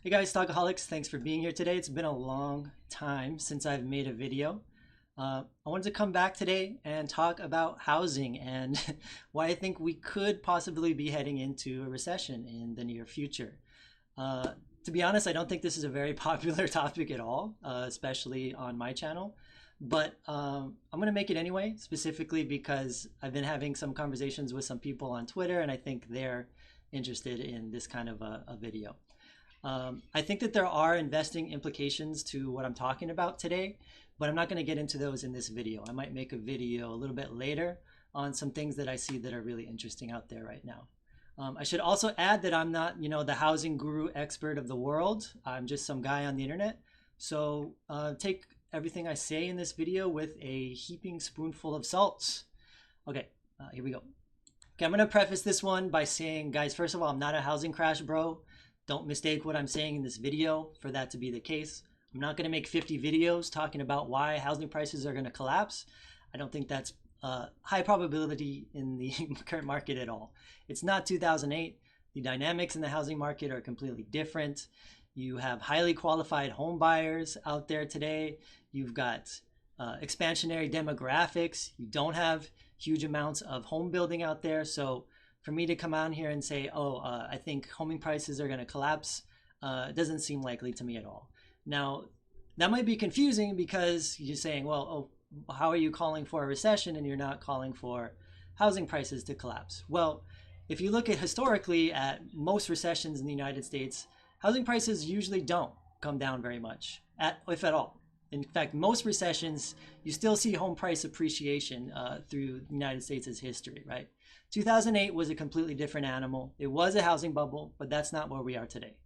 Hey guys, Stockaholics, thanks for being here today. It's been a long time since I've made a video. I wanted to come back today and talk about housing and why I think we could possibly be heading into a recession in the near future. Uh, to be honest, I don't think this is a very popular topic at all, especially on my channel. But I'm going to make it anyway, specifically because I've been having some conversations with some people on Twitter, and I think they're interested in this kind of a video. I think that there are investing implications to what I'm talking about today, but I'm not going to get into those in this video. I might make a video a little bit later on some things that I see that are really interesting out there right now. I should also add that I'm not, the housing guru expert of the world. I'm just some guy on the internet. So take everything I say in this video with a heaping spoonful of salt. Okay, here we go. Okay, I'm going to preface this one by saying, guys, first of all, I'm not a housing crash bro. Don't mistake what I'm saying in this video for that to be the case. I'm not going to make 50 videos talking about why housing prices are going to collapse. I don't think that's high probability in the current market at all. It's not 2008. The dynamics in the housing market are completely different. You have highly qualified home buyers out there today. You've got expansionary demographics. You don't have huge amounts of home building out there. So for me to come out here and say, I think homing prices are going to collapse, it doesn't seem likely to me at all. Now, that might be confusing because you're saying, well, how are you calling for a recession and you're not calling for housing prices to collapse? Well, if you look at historically at most recessions in the United States, housing prices usually don't come down very much, if at all. In fact, most recessions, you still see home price appreciation through the United States' history, right? 2008 was a completely different animal. It was a housing bubble, but that's not where we are today.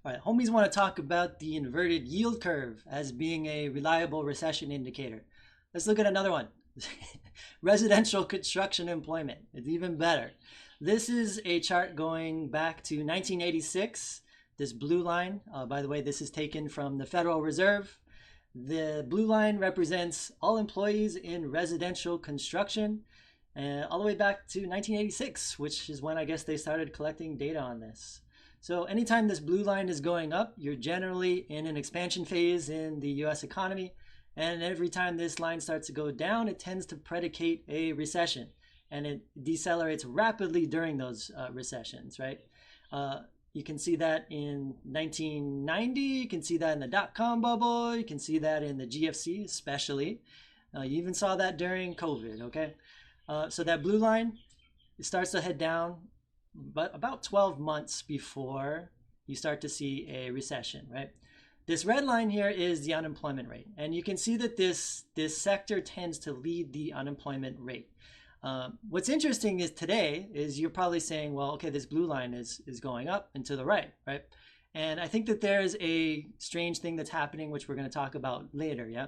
All right, homies want to talk about the inverted yield curve as being a reliable recession indicator. Let's look at another one. Residential construction employment. It's even better. This is a chart going back to 1986. This blue line, by the way, this is taken from the Federal Reserve. The blue line represents all employees in residential construction, all the way back to 1986, which is when I guess they started collecting data on this. So anytime this blue line is going up, you're generally in an expansion phase in the US economy. And every time this line starts to go down, it tends to predicate a recession. And it decelerates rapidly during those recessions, right? You can see that in 1990, you can see that in the dot-com bubble, you can see that in the GFC especially. You even saw that during COVID, okay? So that blue line, it starts to head down, but about 12 months before you start to see a recession, right? This red line here is the unemployment rate. And you can see that this sector tends to lead the unemployment rate. What's interesting is today is you're probably saying, well, okay, this blue line is going up and to the right? And I think that there's a strange thing that's happening, which we're going to talk about later, yeah?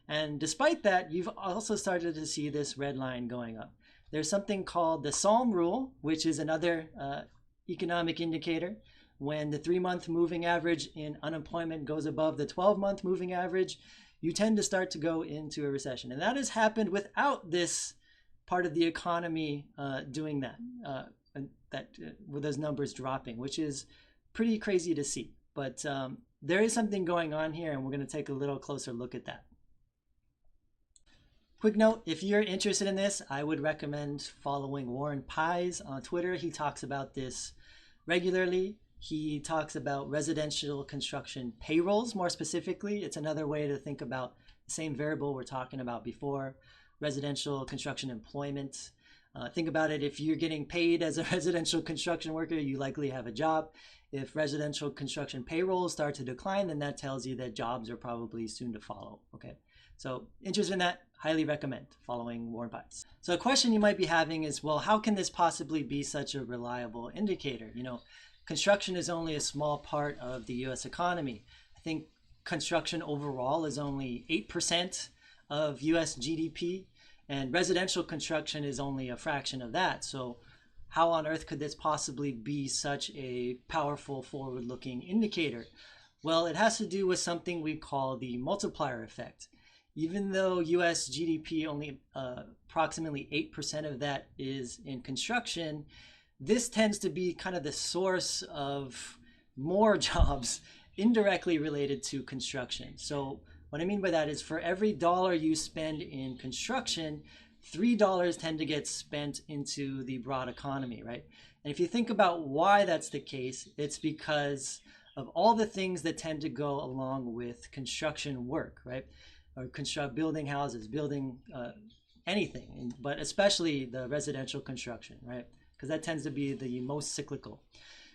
And despite that, you've also started to see this red line going up. There's something called the Sahm rule, which is another economic indicator. When the 3-month moving average in unemployment goes above the 12-month moving average, you tend to start to go into a recession. And that has happened without this part of the economy doing that, with those numbers dropping, which is pretty crazy to see. But there is something going on here, and we're going to take a little closer look at that. Quick note, if you're interested in this, I would recommend following Warren Pies on Twitter. He talks about this regularly. He talks about residential construction payrolls more specifically. It's another way to think about the same variable we're talking about before, residential construction employment. Think about it, if you're getting paid as a residential construction worker, you likely have a job. If residential construction payrolls start to decline, then that tells you that jobs are probably soon to follow, okay? So interested in that, highly recommend following Warren Pies. So a question you might be having is, well, how can this possibly be such a reliable indicator? Construction is only a small part of the US economy. I think construction overall is only 8% of US GDP, and residential construction is only a fraction of that. So how on earth could this possibly be such a powerful forward-looking indicator? Well, it has to do with something we call the multiplier effect. Even though US GDP only approximately 8% of that is in construction, this tends to be kind of the source of more jobs indirectly related to construction. So what I mean by that is for every dollar you spend in construction, $3 tend to get spent into the broad economy, right? And if you think about why that's the case, it's because of all the things that tend to go along with construction work, right? Or building houses, building anything, but especially the residential construction, right? Because that tends to be the most cyclical.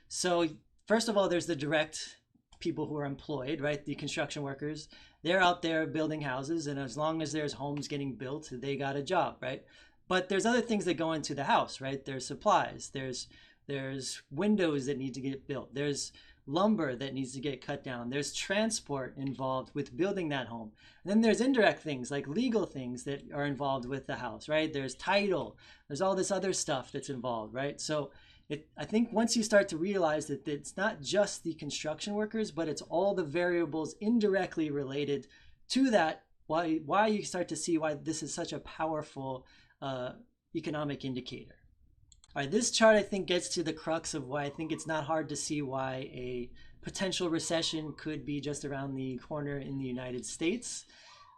So first of all, there's the direct people who are employed, right? The construction workers, they're out there building houses, and as long as there's homes getting built, they got a job, right? But there's other things that go into the house, right? There's supplies, there's windows that need to get built, there's lumber that needs to get cut down, there's transport involved with building that home. And then there's indirect things like legal things that are involved with the house, right? There's title, there's all this other stuff that's involved, right? So I think once you start to realize that it's not just the construction workers, but it's all the variables indirectly related to that, why you start to see why this is such a powerful economic indicator. All right, this chart I think gets to the crux of why I think it's not hard to see why a potential recession could be just around the corner in the United States.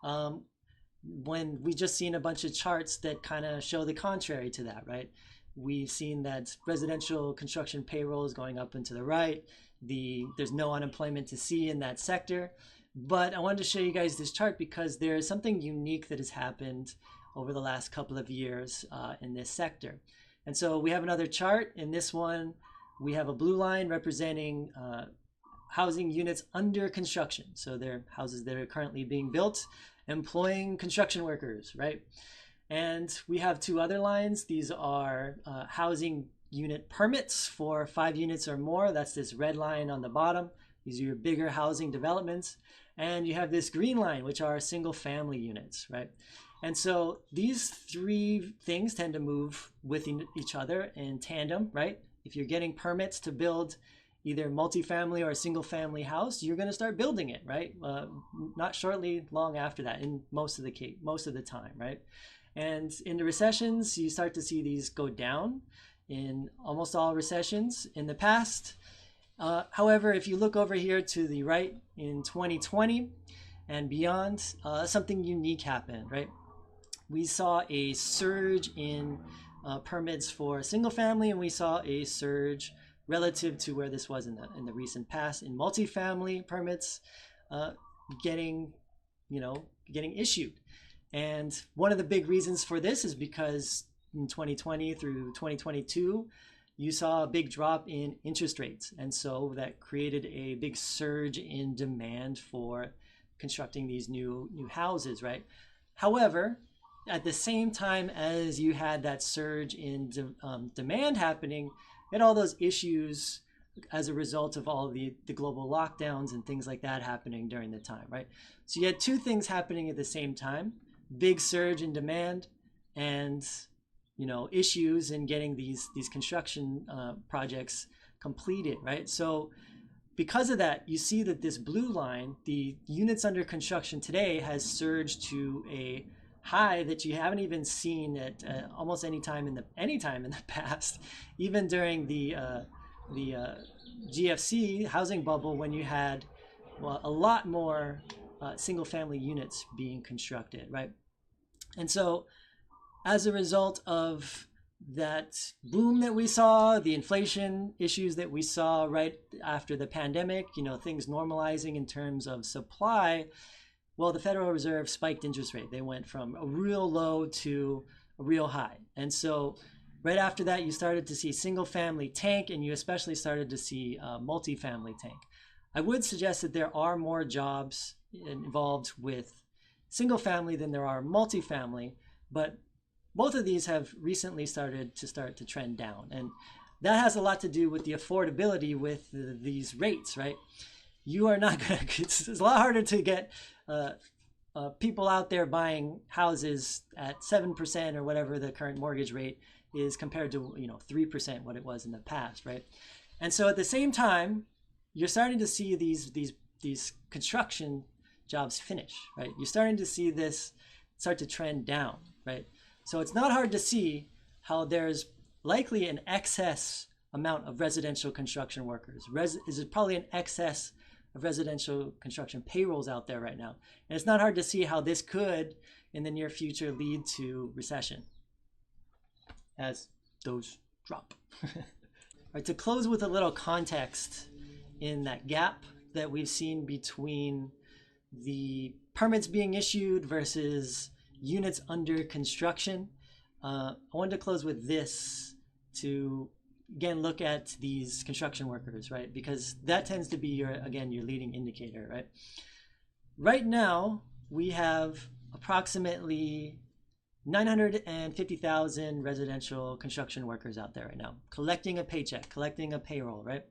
When we just seen a bunch of charts that kind of show the contrary to that, right? We've seen that residential construction payroll is going up and to the right. There's no unemployment to see in that sector. But I wanted to show you guys this chart because there is something unique that has happened over the last couple of years in this sector. And so we have another chart. In this one, we have a blue line representing housing units under construction. So they're houses that are currently being built, employing construction workers, right? And we have two other lines. These are housing unit permits for 5 units or more. That's this red line on the bottom. These are your bigger housing developments. And you have this green line, which are single family units, right? And so these three things tend to move with each other in tandem, right? If you're getting permits to build either multifamily or a single family house, you're going to start building it, right? Not shortly, long after that, in most of the time, right? And in the recessions, you start to see these go down in almost all recessions in the past. However, if you look over here to the right in 2020 and beyond, something unique happened, right? We saw a surge in permits for single family, and we saw a surge relative to where this was in the recent past in multifamily permits getting issued. And one of the big reasons for this is because in 2020 through 2022, you saw a big drop in interest rates. And so that created a big surge in demand for constructing these new houses, right? However, at the same time as you had that surge in demand happening, you had all those issues as a result of all the global lockdowns and things like that happening during the time, right? So you had two things happening at the same time: big surge in demand and issues in getting these construction projects completed, right? So because of that, you see that this blue line, the units under construction today, has surged to a high that you haven't even seen at almost any time in the past, even during the GFC housing bubble, when you had a lot more single family units being constructed, right? And so as a result of that boom that we saw, the inflation issues that we saw right after the pandemic, things normalizing in terms of supply, well, the Federal Reserve spiked interest rate. They went from a real low to a real high. And so right after that, you started to see single family tank, and you especially started to see multifamily tank. I would suggest that there are more jobs involved with single family than there are multifamily, but both of these have recently started to trend down. And that has a lot to do with the affordability with these rates, right? You are not going to, it's a lot harder to get people out there buying houses at 7% or whatever the current mortgage rate is compared to 3% what it was in the past, right? And so at the same time, you're starting to see these construction jobs finish, right? You're starting to see this start to trend down, right? So it's not hard to see how there's likely an excess amount of residential construction workers. Is probably an excess of residential construction payrolls out there right now. And it's not hard to see how this could, in the near future, lead to recession as those drop. All right, to close with a little context in that gap that we've seen between the permits being issued versus units under construction, I wanted to close with this to again look at these construction workers, right? Because that tends to be your leading indicator, right? Right now we have approximately 950,000 residential construction workers out there right now, collecting a paycheck, collecting a payroll, right?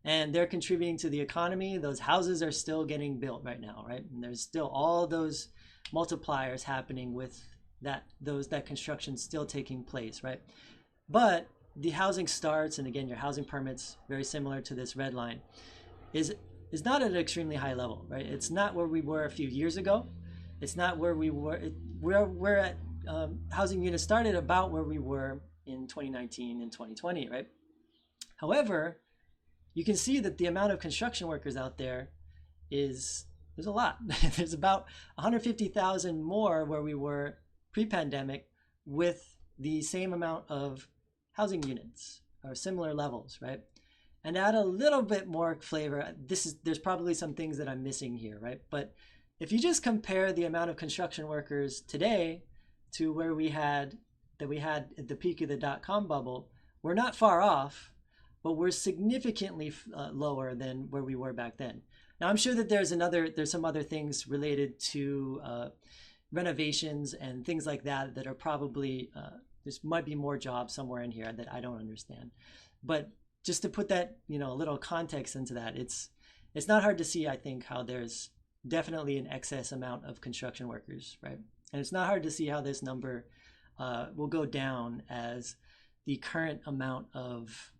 And they're contributing to the economy. Those houses are still getting built right now, right? And there's still all those multipliers happening with that construction still taking place, right? But the housing starts, and again, your housing permits, very similar to this red line, is not at an extremely high level, right? It's not where we were a few years ago. It's not where we were. We're at housing units started about where we were in 2019 and 2020, right? However, you can see that the amount of construction workers out there there's a lot. There's about 150,000 more where we were pre-pandemic with the same amount of housing units or similar levels, right? And add a little bit more flavor. There's probably some things that I'm missing here, right? But if you just compare the amount of construction workers today to where we had at the peak of the dot-com bubble, we're not far off, but we're significantly lower than where we were back then. Now, I'm sure that there's some other things related to renovations and things like that that are probably, there might be more jobs somewhere in here that I don't understand. But just to put that, a little context into that, it's not hard to see, I think, how there's definitely an excess amount of construction workers, right? And it's not hard to see how this number will go down as the current amount of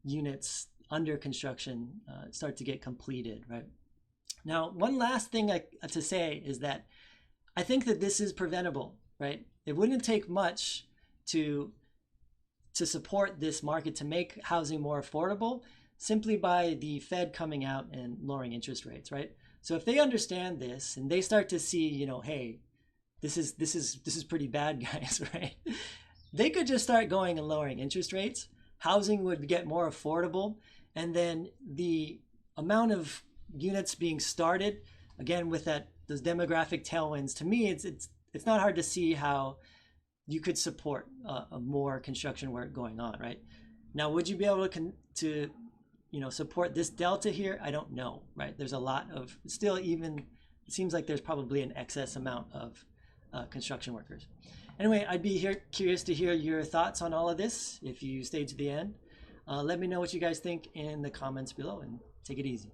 units under construction start to get completed, right? Now, one last thing to say is that I think that this is preventable, right? It wouldn't take much to support this market to make housing more affordable simply by the Fed coming out and lowering interest rates, right? So if they understand this and they start to see, hey, this is pretty bad, guys, right? They could just start going and lowering interest rates. Housing would get more affordable, and then the amount of units being started, again with those demographic tailwinds, to me it's not hard to see how you could support more construction work going on, right? Now, would you be able to support this delta here? I don't know, right? There's a lot of still, even it seems like there's probably an excess amount of construction workers. Anyway, I'd be curious to hear your thoughts on all of this if you stayed to the end. Let me know what you guys think in the comments below, and take it easy.